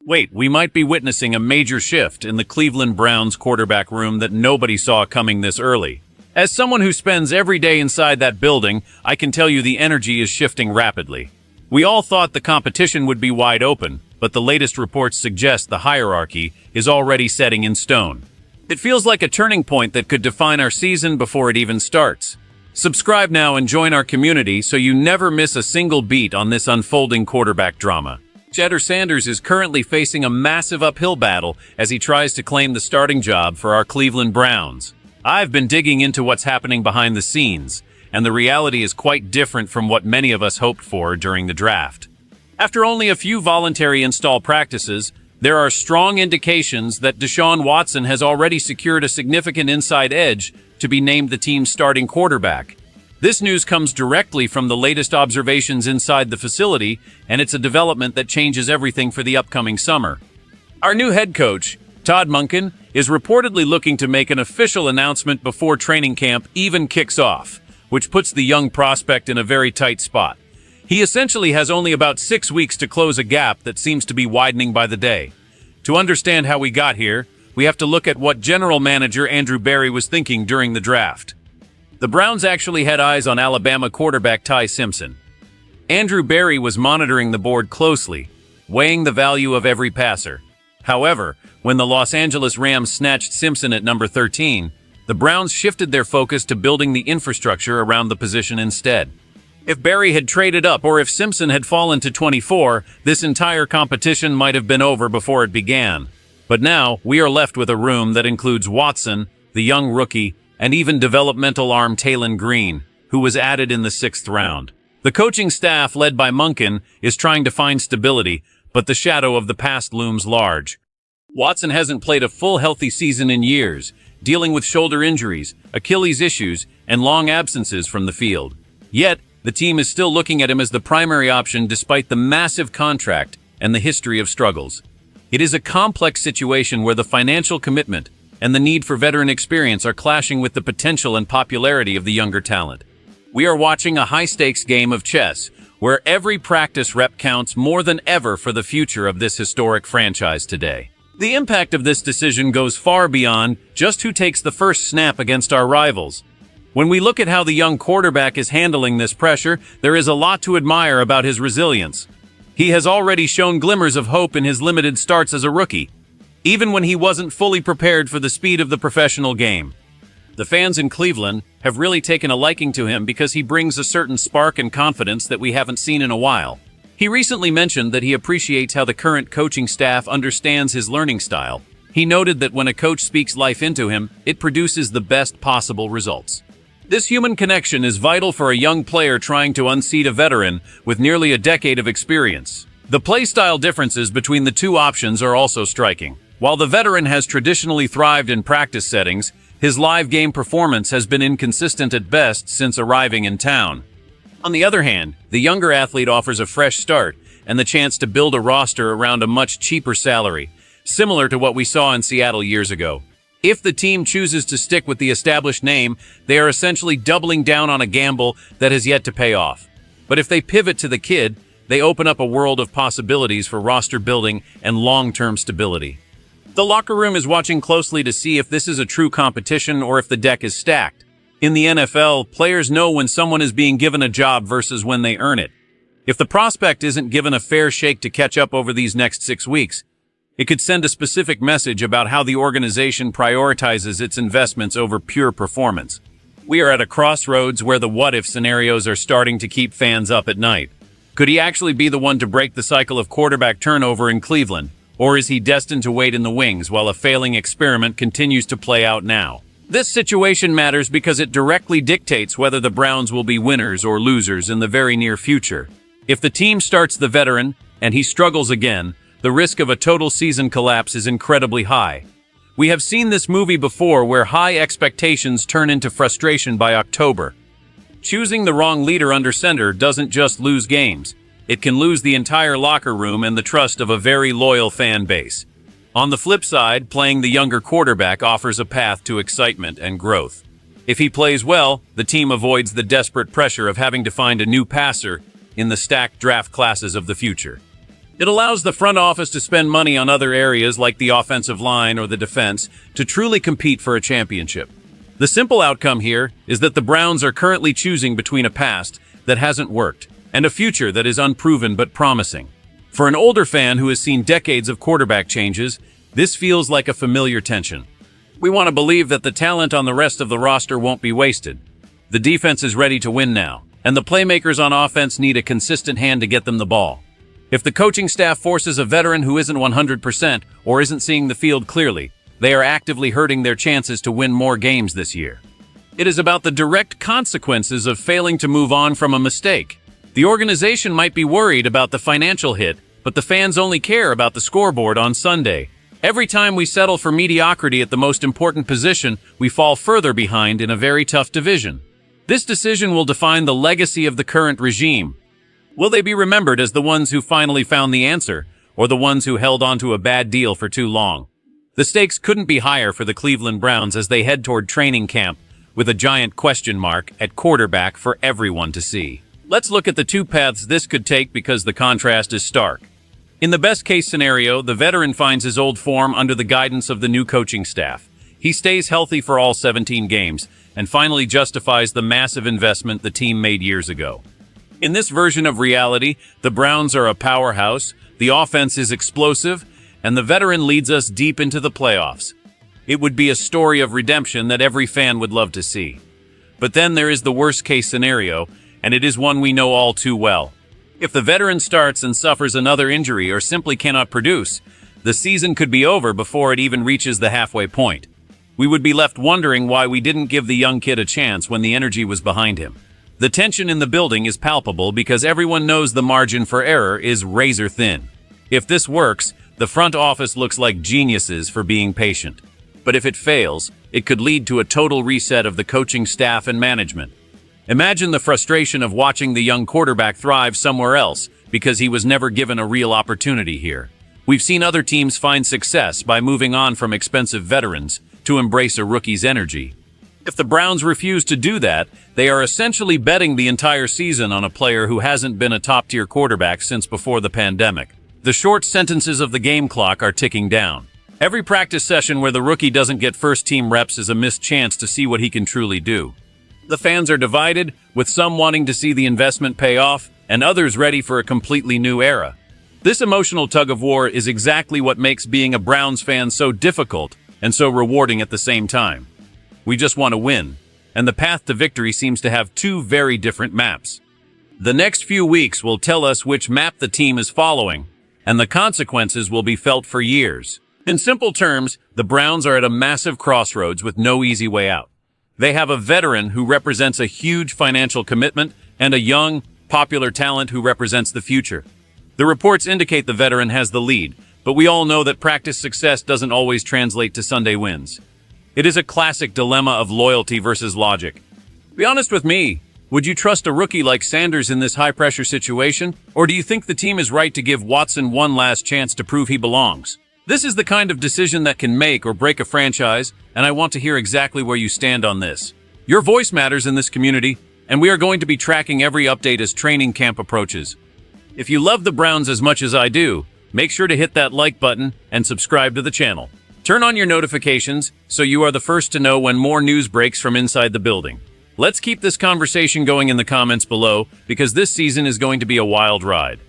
Wait, we might be witnessing a major shift in the Cleveland Browns quarterback room that nobody saw coming this early. As someone who spends every day inside that building, I can tell you the energy is shifting rapidly. We all thought the competition would be wide open, but the latest reports suggest the hierarchy is already setting in stone. It feels like a turning point that could define our season before it even starts. Subscribe now and join our community so you never miss a single beat on this unfolding quarterback drama. Cheddar Sanders is currently facing a massive uphill battle as he tries to claim the starting job for our Cleveland Browns. I've been digging into what's happening behind the scenes, and the reality is quite different from what many of us hoped for during the draft. After only a few voluntary install practices, there are strong indications that Deshaun Watson has already secured a significant inside edge to be named the team's starting quarterback. This news comes directly from the latest observations inside the facility, and it's a development that changes everything for the upcoming summer. Our new head coach, Todd Monken, is reportedly looking to make an official announcement before training camp even kicks off, which puts the young prospect in a very tight spot. He essentially has only about 6 weeks to close a gap that seems to be widening by the day. To understand how we got here, we have to look at what general manager Andrew Berry was thinking during the draft. The Browns actually had eyes on Alabama quarterback Ty Simpson. Andrew Berry was monitoring the board closely, weighing the value of every passer. However, when the Los Angeles Rams snatched Simpson at number 13, the Browns shifted their focus to building the infrastructure around the position instead. If Berry had traded up or if Simpson had fallen to 24, this entire competition might have been over before it began. But now, we are left with a room that includes Watson, the young rookie, and even developmental arm Talon Green, who was added in the 6th round. The coaching staff, led by Monken, is trying to find stability, but the shadow of the past looms large. Watson hasn't played a full healthy season in years, dealing with shoulder injuries, Achilles issues, and long absences from the field. Yet, the team is still looking at him as the primary option despite the massive contract and the history of struggles. It is a complex situation where the financial commitment and the need for veteran experience are clashing with the potential and popularity of the younger talent. We are watching a high-stakes game of chess, where every practice rep counts more than ever for the future of this historic franchise today. The impact of this decision goes far beyond just who takes the first snap against our rivals. When we look at how the young quarterback is handling this pressure, there is a lot to admire about his resilience. He has already shown glimmers of hope in his limited starts as a rookie, even when he wasn't fully prepared for the speed of the professional game. The fans in Cleveland have really taken a liking to him because he brings a certain spark and confidence that we haven't seen in a while. He recently mentioned that he appreciates how the current coaching staff understands his learning style. He noted that when a coach speaks life into him, it produces the best possible results. This human connection is vital for a young player trying to unseat a veteran with nearly a decade of experience. The play style differences between the two options are also striking. While the veteran has traditionally thrived in practice settings, his live game performance has been inconsistent at best since arriving in town. On the other hand, the younger athlete offers a fresh start and the chance to build a roster around a much cheaper salary, similar to what we saw in Seattle years ago. If the team chooses to stick with the established name, they are essentially doubling down on a gamble that has yet to pay off. But if they pivot to the kid, they open up a world of possibilities for roster building and long-term stability. The locker room is watching closely to see if this is a true competition or if the deck is stacked. In the NFL, players know when someone is being given a job versus when they earn it. If the prospect isn't given a fair shake to catch up over these next 6 weeks, it could send a specific message about how the organization prioritizes its investments over pure performance. We are at a crossroads where the what-if scenarios are starting to keep fans up at night. Could he actually be the one to break the cycle of quarterback turnover in Cleveland? Or is he destined to wait in the wings while a failing experiment continues to play out now? This situation matters because it directly dictates whether the Browns will be winners or losers in the very near future. If the team starts the veteran and he struggles again, the risk of a total season collapse is incredibly high. We have seen this movie before where high expectations turn into frustration by October. Choosing the wrong leader under center doesn't just lose games. It can lose the entire locker room and the trust of a very loyal fan base. On the flip side, playing the younger quarterback offers a path to excitement and growth. If he plays well, the team avoids the desperate pressure of having to find a new passer in the stacked draft classes of the future. It allows the front office to spend money on other areas like the offensive line or the defense to truly compete for a championship. The simple outcome here is that the Browns are currently choosing between a past that hasn't worked and a future that is unproven but promising. For an older fan who has seen decades of quarterback changes, this feels like a familiar tension. We want to believe that the talent on the rest of the roster won't be wasted. The defense is ready to win now, and the playmakers on offense need a consistent hand to get them the ball. If the coaching staff forces a veteran who isn't 100% or isn't seeing the field clearly, they are actively hurting their chances to win more games this year. It is about the direct consequences of failing to move on from a mistake. The organization might be worried about the financial hit, but the fans only care about the scoreboard on Sunday. Every time we settle for mediocrity at the most important position, we fall further behind in a very tough division. This decision will define the legacy of the current regime. Will they be remembered as the ones who finally found the answer, or the ones who held on to a bad deal for too long? The stakes couldn't be higher for the Cleveland Browns as they head toward training camp with a giant question mark at quarterback for everyone to see. Let's look at the two paths this could take because the contrast is stark. In the best-case scenario, the veteran finds his old form under the guidance of the new coaching staff. He stays healthy for all 17 games and finally justifies the massive investment the team made years ago. In this version of reality, the Browns are a powerhouse, the offense is explosive, and the veteran leads us deep into the playoffs. It would be a story of redemption that every fan would love to see. But then there is the worst-case scenario, and it is one we know all too well. If the veteran starts and suffers another injury or simply cannot produce, the season could be over before it even reaches the halfway point. We would be left wondering why we didn't give the young kid a chance when the energy was behind him. The tension in the building is palpable because everyone knows the margin for error is razor thin. If this works, the front office looks like geniuses for being patient. But if it fails, it could lead to a total reset of the coaching staff and management. Imagine the frustration of watching the young quarterback thrive somewhere else because he was never given a real opportunity here. We've seen other teams find success by moving on from expensive veterans to embrace a rookie's energy. If the Browns refuse to do that, they are essentially betting the entire season on a player who hasn't been a top-tier quarterback since before the pandemic. The short sentences of the game clock are ticking down. Every practice session where the rookie doesn't get first-team reps is a missed chance to see what he can truly do. The fans are divided, with some wanting to see the investment pay off and others ready for a completely new era. This emotional tug-of-war is exactly what makes being a Browns fan so difficult and so rewarding at the same time. We just want to win, and the path to victory seems to have two very different maps. The next few weeks will tell us which map the team is following, and the consequences will be felt for years. In simple terms, the Browns are at a massive crossroads with no easy way out. They have a veteran who represents a huge financial commitment and a young, popular talent who represents the future. The reports indicate the veteran has the lead, but we all know that practice success doesn't always translate to Sunday wins. It is a classic dilemma of loyalty versus logic. Be honest with me, would you trust a rookie like Sanders in this high-pressure situation, or do you think the team is right to give Watson one last chance to prove he belongs? This is the kind of decision that can make or break a franchise, and I want to hear exactly where you stand on this. Your voice matters in this community, and we are going to be tracking every update as training camp approaches. If you love the Browns as much as I do, make sure to hit that like button and subscribe to the channel. Turn on your notifications so you are the first to know when more news breaks from inside the building. Let's keep this conversation going in the comments below because this season is going to be a wild ride.